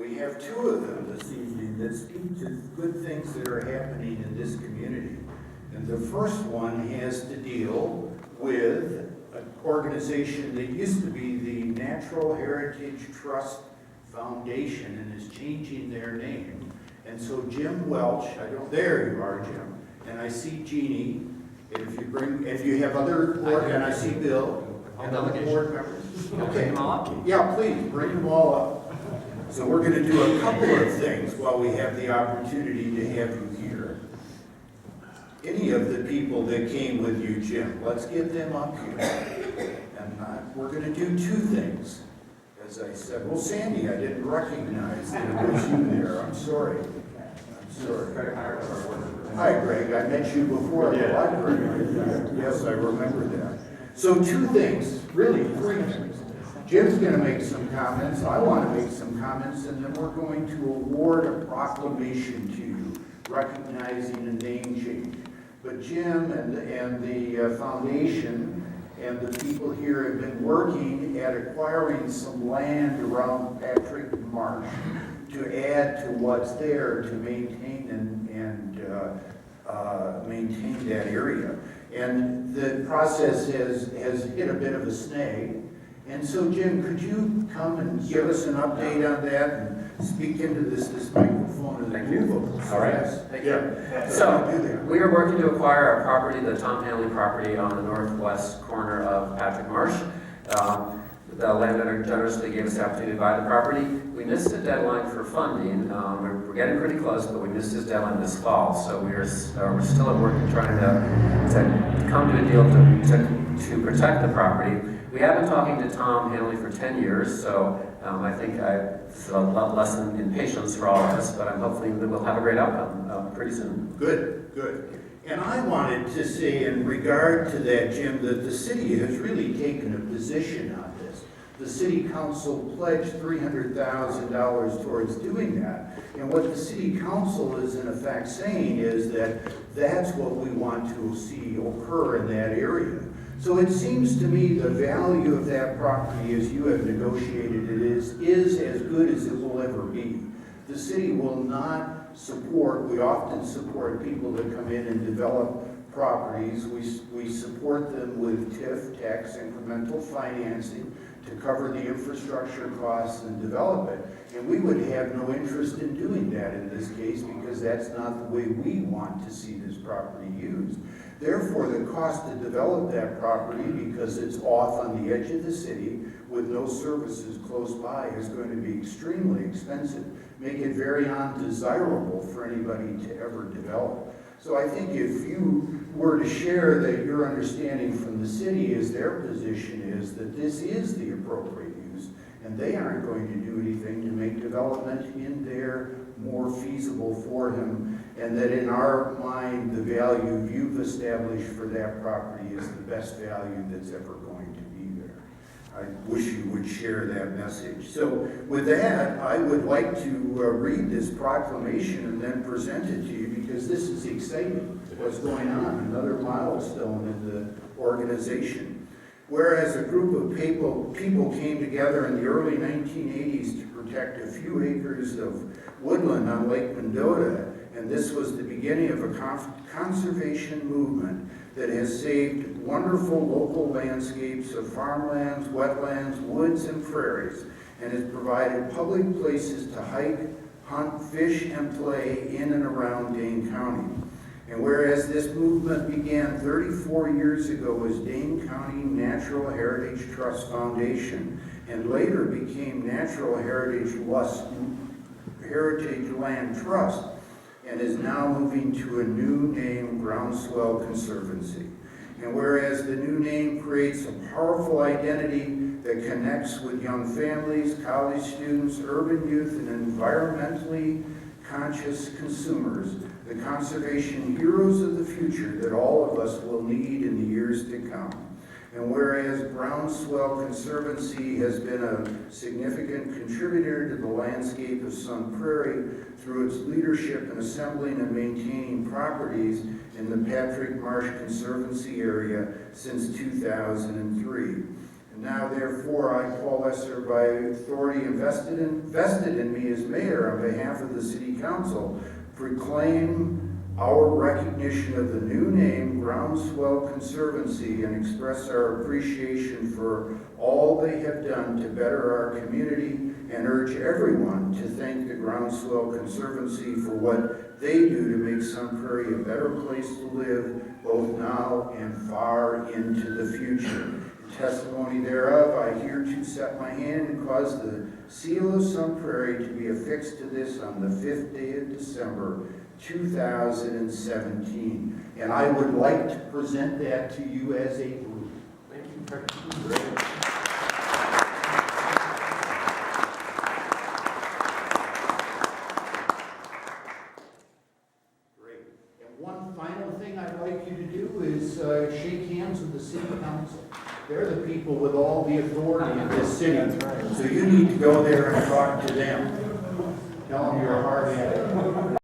We have two of them this evening that speak to good things that are happening in this community. And the first one has to deal with an organization that used to be the Natural Heritage Trust Foundation and is changing their name. And so Jim Welch, there you are, Jim, and I see Jeannie. And if you have other board, and I see Bill and other board members. Okay. Yeah, please bring them all up. So we're going to do a couple of things while we have the opportunity to have you here. Any of the people that came with you, Jim, let's get them up here. And we're going to do two things. As I said, well, Sandy, I didn't recognize that it was you there. I'm sorry. Hi, Greg. I met you before at the library. Yes, I remember that. So two things, really three things. Jim's going to make some comments. I want to make some comments, and then we're going to award a proclamation to you, recognizing a name change. But Jim and the foundation and the people here have been working at acquiring some land around Patrick Marsh to add to what's there to maintain and maintain that area. And the process has hit a bit of a snag. And so, Jim, could you come and give us an update on that and speak into this microphone? Thank you. All right. Thank you. Yeah. So, we are working to acquire a property, the Tom Hanley property on the northwest corner of Patrick Marsh. The landowner generously gave us the opportunity to buy the property. We missed the deadline for funding. We're getting pretty close, but we missed his deadline this fall. So we're still at work trying to come to a deal to protect the property. We have been talking to Tom Hanley for 10 years, so I think it's a lot less in patience for all of us, but I'm hoping that we'll have a great outcome pretty soon. Good, good. And I wanted to say in regard to that, Jim, that the city has really taken a position on this. The city council pledged $300,000 towards doing that. And what the city council is in effect saying is that that's what we want to see occur in that area. So it seems to me the value of that property as you have negotiated it is as good as it will ever be. The city will not support, we often support people that come in and develop properties. We support them with TIF, tax incremental financing, to cover the infrastructure costs and develop it. And we would have no interest in doing that in this case because that's not the way we want to see this property used. Therefore, the cost to develop that property, because it's off on the edge of the city with no services close by, is going to be extremely expensive, make it very undesirable for anybody to ever develop. So I think if you were to share that your understanding from the city is their position is that this is the appropriate use, and they aren't going to do anything to make development in there more feasible for him, and that in our mind, the value you've established for that property is the best value that's ever going to be there. I wish you would share that message. So with that, I would like to read this proclamation and then present it to you because this is exciting, what's going on, another milestone in the organization. Whereas a group of people came together in the early 1980s to protect a few acres of woodland on Lake Mendota, and this was the beginning of a conservation movement that has saved wonderful local landscapes of farmlands, wetlands, woods, and prairies, and has provided public places to hike, hunt, fish, and play in and around Dane County. And whereas this movement began 34 years ago as Dane County Natural Heritage Trust Foundation and later became Natural Heritage Land Trust and is now moving to a new name, Groundswell Conservancy. And whereas the new name creates a powerful identity that connects with young families, college students, urban youth, and environmentally conscious consumers, the conservation heroes of the future that all of us will need in the years to come. And whereas Groundswell Conservancy has been a significant contributor to the landscape of Sun Prairie through its leadership in assembling and maintaining properties in the Patrick Marsh Conservancy area since 2003. And now therefore, I, Paul Esser, by authority vested in me as mayor on behalf of the city council, proclaim our recognition of the new name, Groundswell Conservancy, and express our appreciation for all they have done to better our community, and urge everyone to thank the Groundswell Conservancy for what they do to make Sun Prairie a better place to live, both now and far into the future. In testimony thereof, I hereto set my hand and cause the seal of Sun Prairie to be affixed to this on the 5th day of December, 2017. And I would like to present that to you as a group. Thank you, Patrick. Great. And one final thing I'd like you to do is shake hands with the city council. They're the people with all the authority in this city. So you need to go there and talk to them. Tell them you're a hard head.